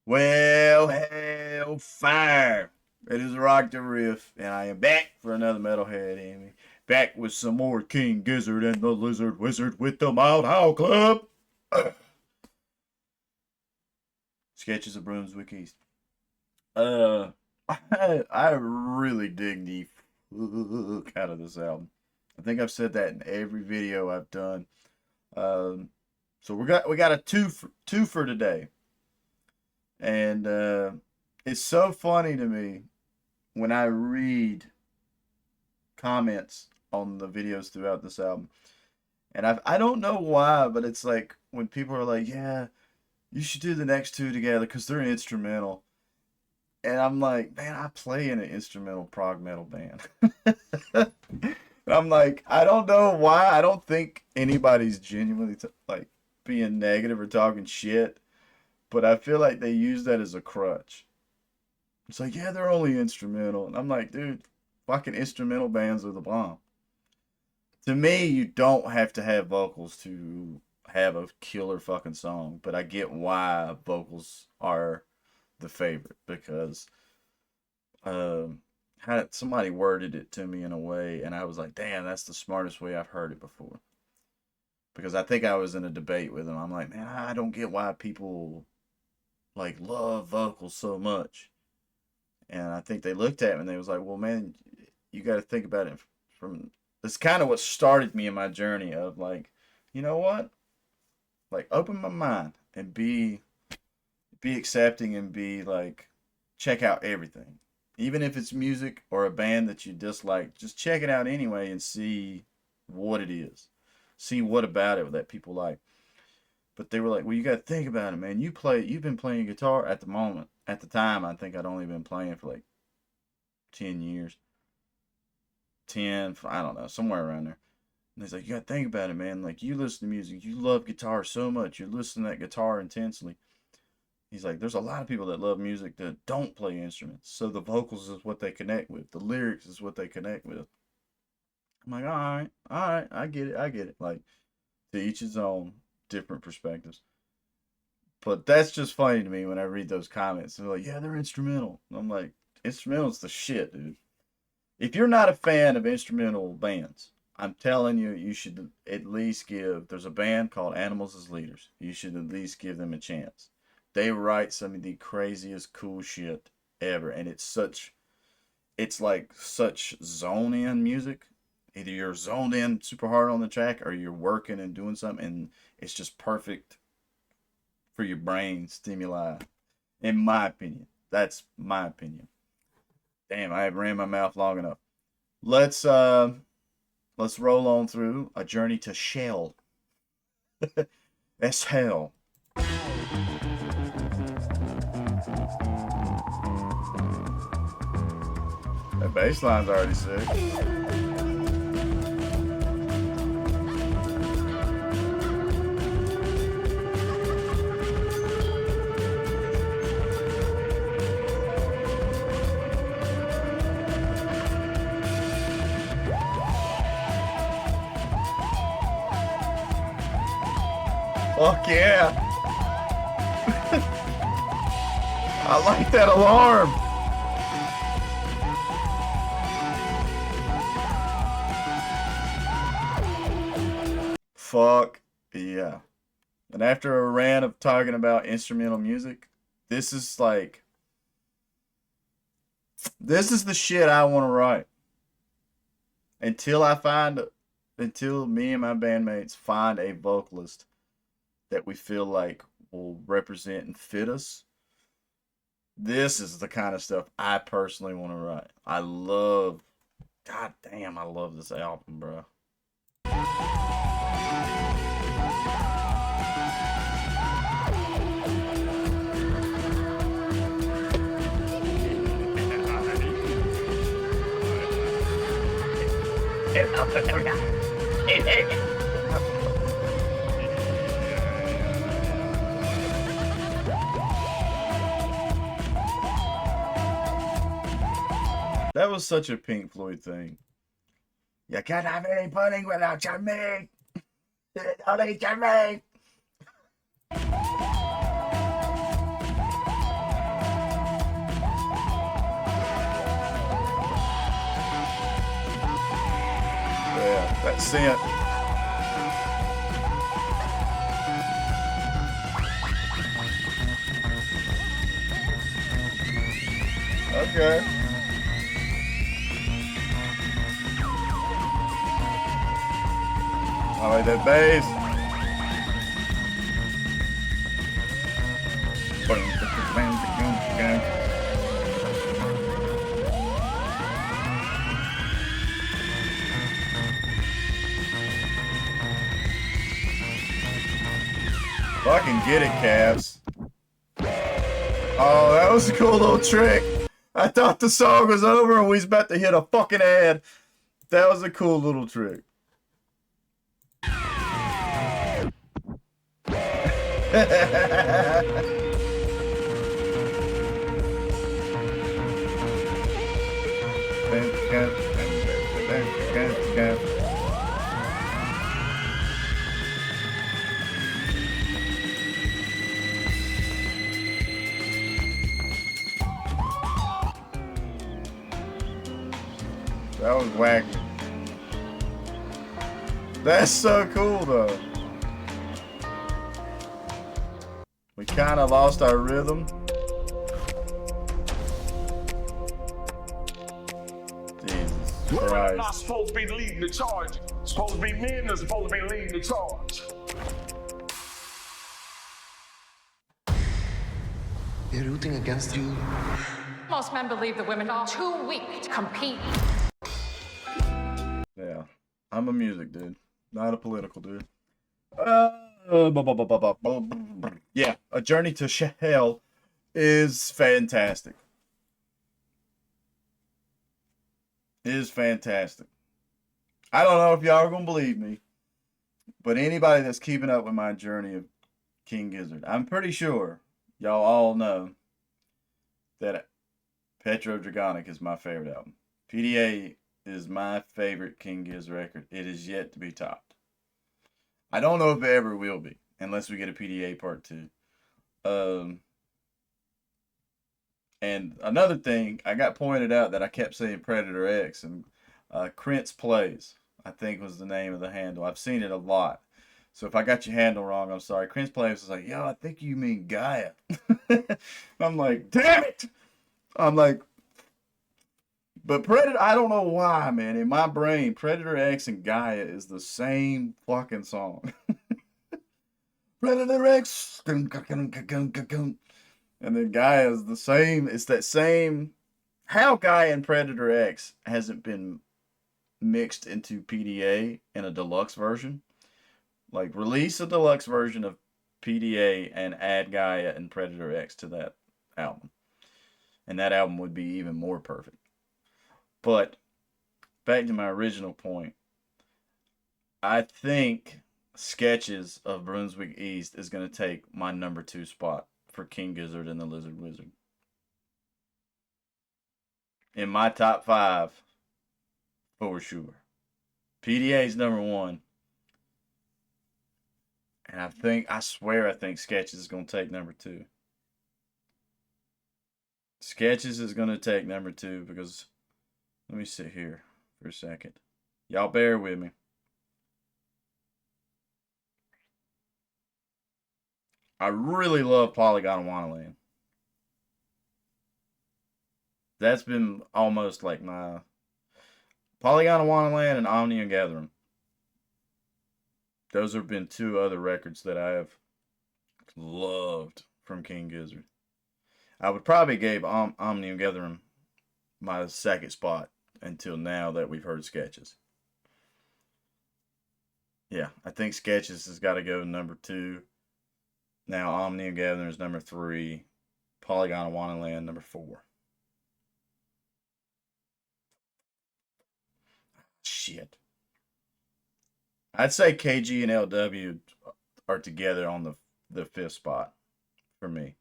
Well, hellfire. It is RockdaRiff, and I am back for another Metalhead Envy. Back with some more King Gizzard and the Lizard Wizard with the Mild Howl Club. Sketches of Brunswick East. Uh, I really dig the fuck out of this album. I think I've said that in every video I've done. So we got a two for today. And it's so funny to me when I read comments on the videos throughout this album. And I don't know why, but it's like when people are like, yeah, you should do the next two together because they're instrumental. And I'm like, man, I play in an instrumental prog metal band. I'm like, I don't know why. I don't think anybody's genuinely like being negative or talking shit. But I feel like they use that as a crutch. It's like, yeah, they're only instrumental. And I'm like, dude, fucking instrumental bands are the bomb. To me, you don't have to have vocals to have a killer fucking song. But I get why vocals are the favorite. Because somebody worded it to me in a way. And I was like, damn, that's the smartest way I've heard it before. Because I think I was in a debate with them. I'm like, man, I don't get why people like love vocals so much. And I think they looked at me and they was like, well, man, you got to think about it from, that's kind of what started me in my journey of like, you know what? Like open my mind and be accepting and be like, check out everything. Even if it's music or a band that you dislike, just check it out anyway and see what it is. See what about it that people like. But they were like, well, you got to think about it, man. You've been playing guitar at the moment. At the time, I think I'd only been playing for like 10 years. 10, I don't know, somewhere around there. And he's like, you got to think about it, man. Like, you listen to music. You love guitar so much. You're listening to that guitar intensely. He's like, there's a lot of people that love music that don't play instruments. So the vocals is what they connect with. The lyrics is what they connect with. I'm like, all right, I get it. Like, to each his own, different perspectives. But that's just funny to me when I read those comments. They're like, yeah, they're instrumental. I'm like, instrumental's the shit, dude. If you're not a fan of instrumental bands, I'm telling you, you should at least give. There's a band called Animals as Leaders. You should at least give them a chance. They write some of the craziest, cool shit ever. And it's like such zone in music. Either you're zoned in super hard on the track or you're working and doing something and it's just perfect for your brain stimuli. In my opinion. That's my opinion. Damn, I have ran my mouth long enough. Let's roll on through a journey to Shell. That's hell. That bass line's already sick. Fuck yeah. I like that alarm. Fuck yeah. And after a rant of talking about instrumental music, this is like, this is the shit I want to write. Until me and my bandmates find a vocalist that we feel like will represent and fit us. This is the kind of stuff I personally want to write. God damn, I love this album, bro. That was such a Pink Floyd thing. You can't have any pudding without your meat. Don't eat your meat. That scent. Okay. I like that bass. Fucking get it, Cavs. Oh, that was a cool little trick. I thought the song was over and we was about to hit a fucking ad. That was a cool little trick. That was wacky. That's so cool, though. We kind of lost our rhythm. Jesus Women are not Christ. supposed to be leading the charge. It's supposed to be men that's supposed to be leading the charge. They're rooting against you. Most men believe that women are too weak to compete. Yeah. I'm a music dude, not a political dude. Yeah, A Journey to Hell is fantastic. It is fantastic. I don't know if y'all are going to believe me, but anybody that's keeping up with my journey of King Gizzard, I'm pretty sure y'all all know that Petro Dragonic is my favorite album. PDA is my favorite King Gizzard record. It is yet to be topped. I don't know if it ever will be, unless we get a PDA part 2. And another thing, I got pointed out that I kept saying Predator X, and Krentz Plays, I think was the name of the handle. I've seen it a lot. So if I got your handle wrong, I'm sorry. Krentz Plays was like, yo, I think you mean Gaia. I'm like, damn it! I'm like, but Predator, I don't know why, man. In my brain, Predator X and Gaia is the same fucking song. Predator X. And then Gaia is the same. It's that same. How Gaia and Predator X hasn't been mixed into PDA in a deluxe version. Like, release a deluxe version of PDA and add Gaia and Predator X to that album. And that album would be even more perfect. But back to my original point, I think Sketches of Brunswick East is going to take my number 2 spot for King Gizzard and the Lizard Wizard. In my top 5, for sure. PDA's number 1. And I swear I think Sketches is going to take number 2. Sketches is going to take number 2 because... Let me sit here for a second. Y'all bear with me. I really love Polygon Wonderland. That's been almost like my... Polygon Wonderland and Omnium Gathering. Those have been 2 other records that I have loved from King Gizzard. I would probably give Omnium Gathering my 2nd spot until now that we've heard Sketches. Yeah, I think Sketches has got to go number 2. Now Omnium Gathering is number 3. Polygon Wonderland number 4. Shit. I'd say KG and LW are together on the 5th spot for me.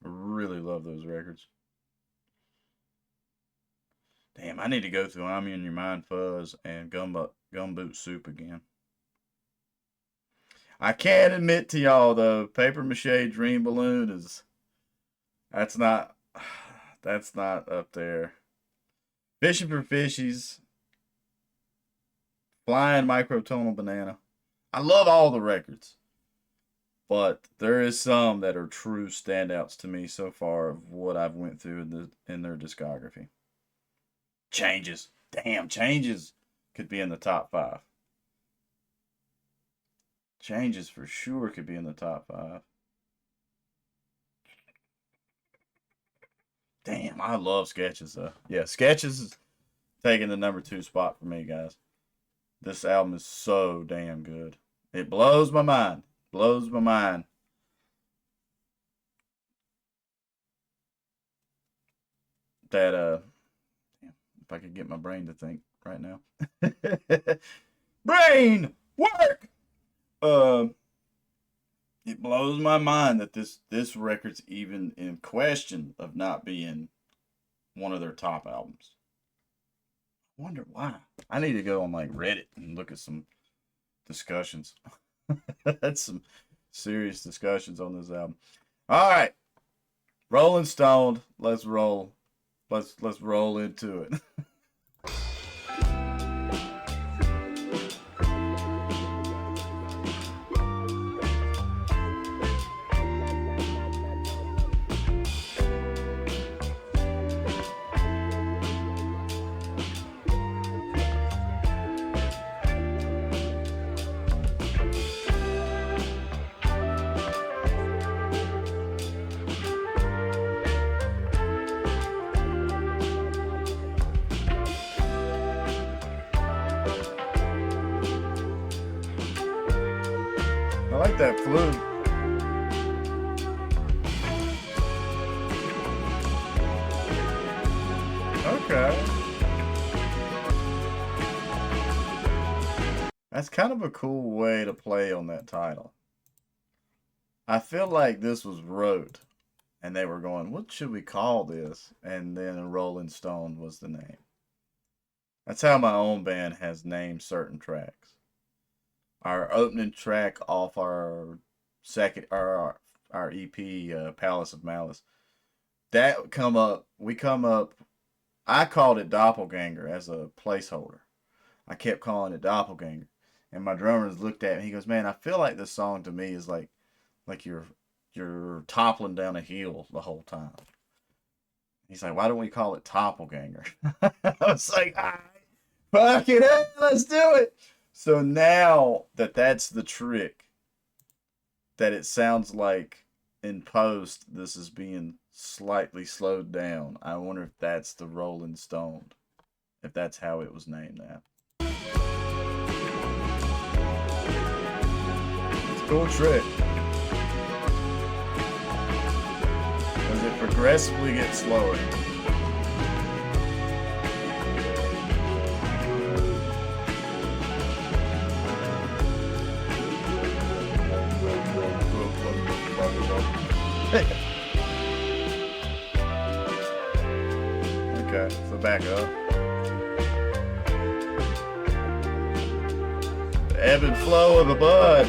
I really love those records. Damn, I need to go through I'm in Your Mind Fuzz and Gumboot Soup again. I can't admit to y'all though, Paper Mache Dream Balloon is that's not up there. Fishing for Fishies Flying Microtonal Banana. I love all the records, but there is some that are true standouts to me so far of what I've went through in their discography. Changes. Damn, Changes could be in the top 5. Changes for sure could be in the top 5. Damn, I love Sketches though. Yeah, Sketches is taking the number 2 spot for me, guys. This album is so damn good. It blows my mind. Blows my mind. That if I could get my brain to think right now. Brain work. It blows my mind that this record's even in question of not being one of their top albums. I wonder why. I need to go on like Reddit and look at some discussions. That's some serious discussions on this album. All right, Rolling Stone. Let's roll. Let's roll into it. I like that flute. Okay. That's kind of a cool way to play on that title. I feel like this was wrote and they were going, what should we call this? And then Rolling Stone was the name. That's how my own band has named certain tracks. Our opening track off our our EP, Palace of Malice, we come up, I called it Doppelganger as a placeholder. I kept calling it Doppelganger. And my drummers looked at me, he goes, man, I feel like this song to me is like you're toppling down a hill the whole time. He's like, why don't we call it Toppelganger? I was like, all right, fuck it up, let's do it. So now that's the trick, that it sounds like in post this is being slightly slowed down. I wonder if that's the Rolling Stone, if that's how it was named that. It's a cool trick. Because it progressively gets slower. Okay, so back up. The ebb and flow of the bud.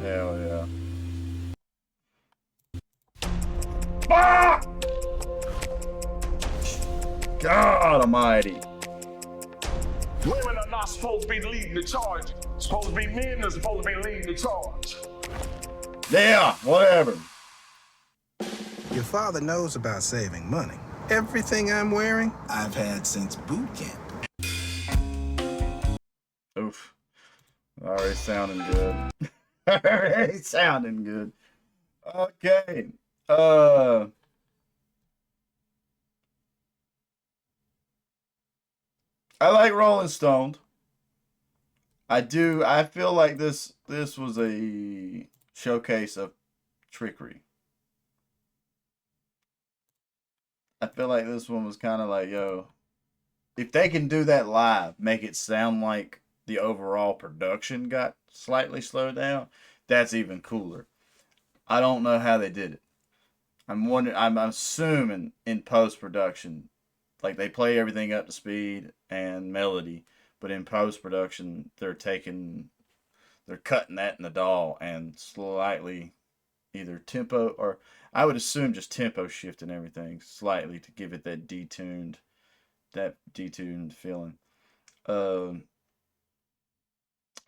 Hell yeah. Ah! God almighty. Women are not supposed to be leading the charge. It's supposed to be men that's supposed to be leading the charge. Yeah, whatever. Your father knows about saving money. Everything I'm wearing, I've had since boot camp. Oof. Already sounding good. Already sounding good. Okay. I like Rolling Stone. I do. I feel like this was a showcase of trickery. I feel like this one was kind of like, yo, if they can do that live, make it sound like the overall production got slightly slowed down, that's even cooler. I don't know how they did it. I'm wondering. I'm assuming in post production, like they play everything up to speed and melody, but in post production they're cutting that in the DAW and slightly either tempo or I would assume just tempo shifting everything slightly to give it that detuned feeling. Um,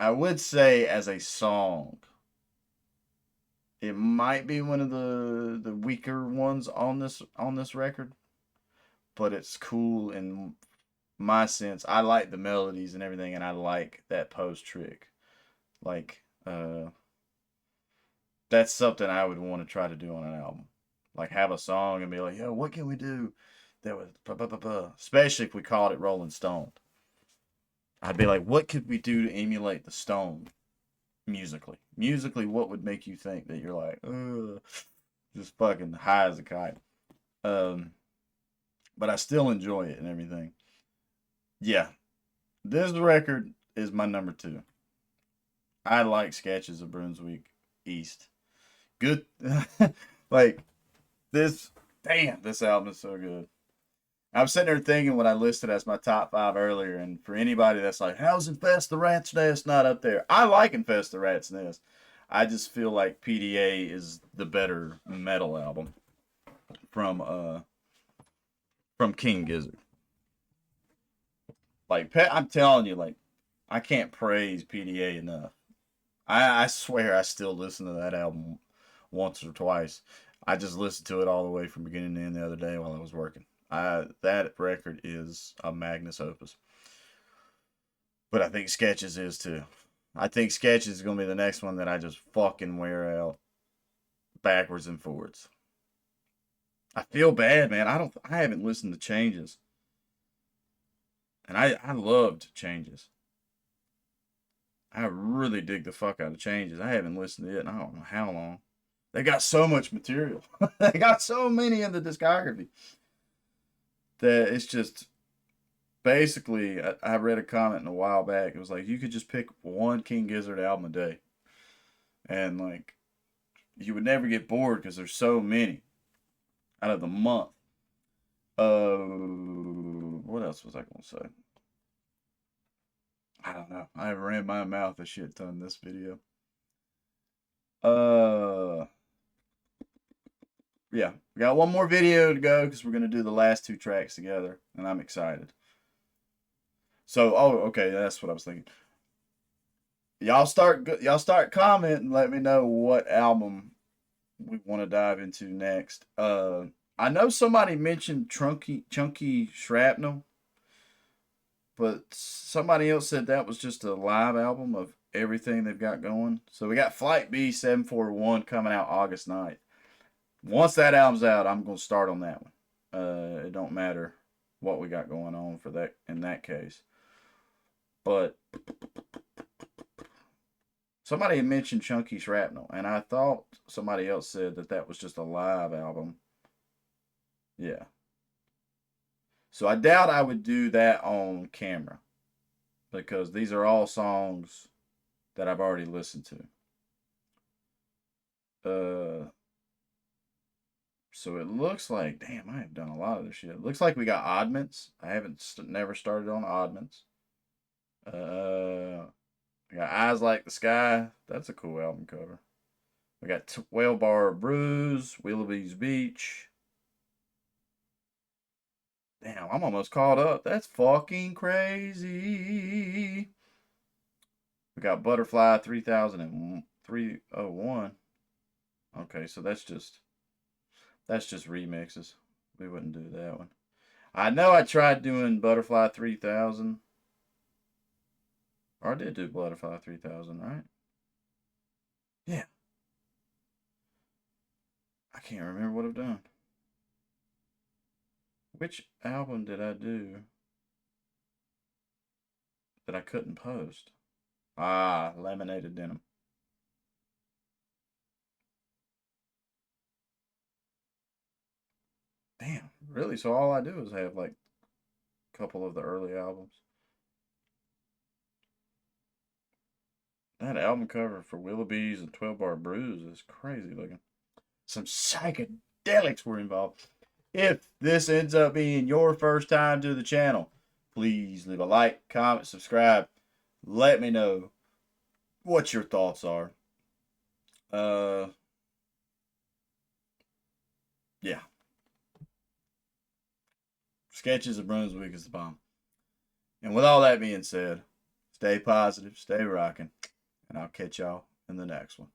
I would say as a song, it might be one of the weaker ones on this record, but it's cool in my sense. I like the melodies and everything, and I like that post trick. Like, that's something I would want to try to do on an album. Like, have a song and be like, yo, what can we do that was blah, blah, blah, blah. Especially if we called it Rolling Stone. I'd be like, what could we do to emulate the Stone musically? Musically, what would make you think that you're like, just fucking high as a kite? But I still enjoy it and everything. Yeah, this record is my number 2. I like Sketches of Brunswick East. Good, like this. Damn, this album is so good. I'm sitting there thinking what I listed as my top 5 earlier, and for anybody that's like, how's Infest the Rat's Nest not up there? I like Infest the Rat's Nest. I just feel like PDA is the better metal album from King Gizzard. Like, I'm telling you, like, I can't praise PDA enough. I swear I still listen to that album once or twice. I just listened to it all the way from beginning to end the other day while I was working. That record is a magnus opus. But I think Sketches is too. I think Sketches is going to be the next one that I just fucking wear out backwards and forwards. I feel bad, man. I haven't listened to Changes. And I loved Changes. I really dig the fuck out of Changes. I haven't listened to it in I don't know how long. They got so much material. They got so many in the discography that it's just basically. I read a comment a while back. It was like you could just pick one King Gizzard album a day, and like you would never get bored because there's so many out of the month. What else was I gonna say? I don't know. I ran my mouth a shit ton this video. Yeah, we got one more video to go because we're gonna do the last 2 tracks together, and I'm excited. So, okay, that's what I was thinking. Y'all start commenting, let me know what album we want to dive into next. I know somebody mentioned Chunky Shrapnel, but somebody else said that was just a live album of everything they've got going. So we got Flight B 741 coming out August 9th. Once that album's out, I'm going to start on that one. It don't matter what we got going on for that in that case. But somebody had mentioned Chunky Shrapnel, and I thought somebody else said that was just a live album. Yeah. So I doubt I would do that on camera because these are all songs that I've already listened to. So it looks like, damn, I have done a lot of this shit. It looks like we got Oddments. I haven't never started on Oddments. We got Eyes Like the Sky. That's a cool album cover. We got 12 Bar Brews, Willoughby's Beach. Damn, I'm almost caught up. That's fucking crazy. We got Butterfly 300301. Okay, so that's just remixes. We wouldn't do that one. I know I tried doing Butterfly 3000. Or I did do Butterfly 3000, right? Yeah. I can't remember what I've done. Which album did I do that I couldn't post? Ah, Laminated Denim. Damn, really? So all I do is have like a couple of the early albums. That album cover for Willoughby's and 12 Bar Brews is crazy looking. Some psychedelics were involved. If this ends up being your first time to the channel, please leave a like, comment, subscribe. Let me know what your thoughts are. Yeah. Sketches of Brunswick is the bomb. And with all that being said, stay positive, stay rocking, and I'll catch y'all in the next one.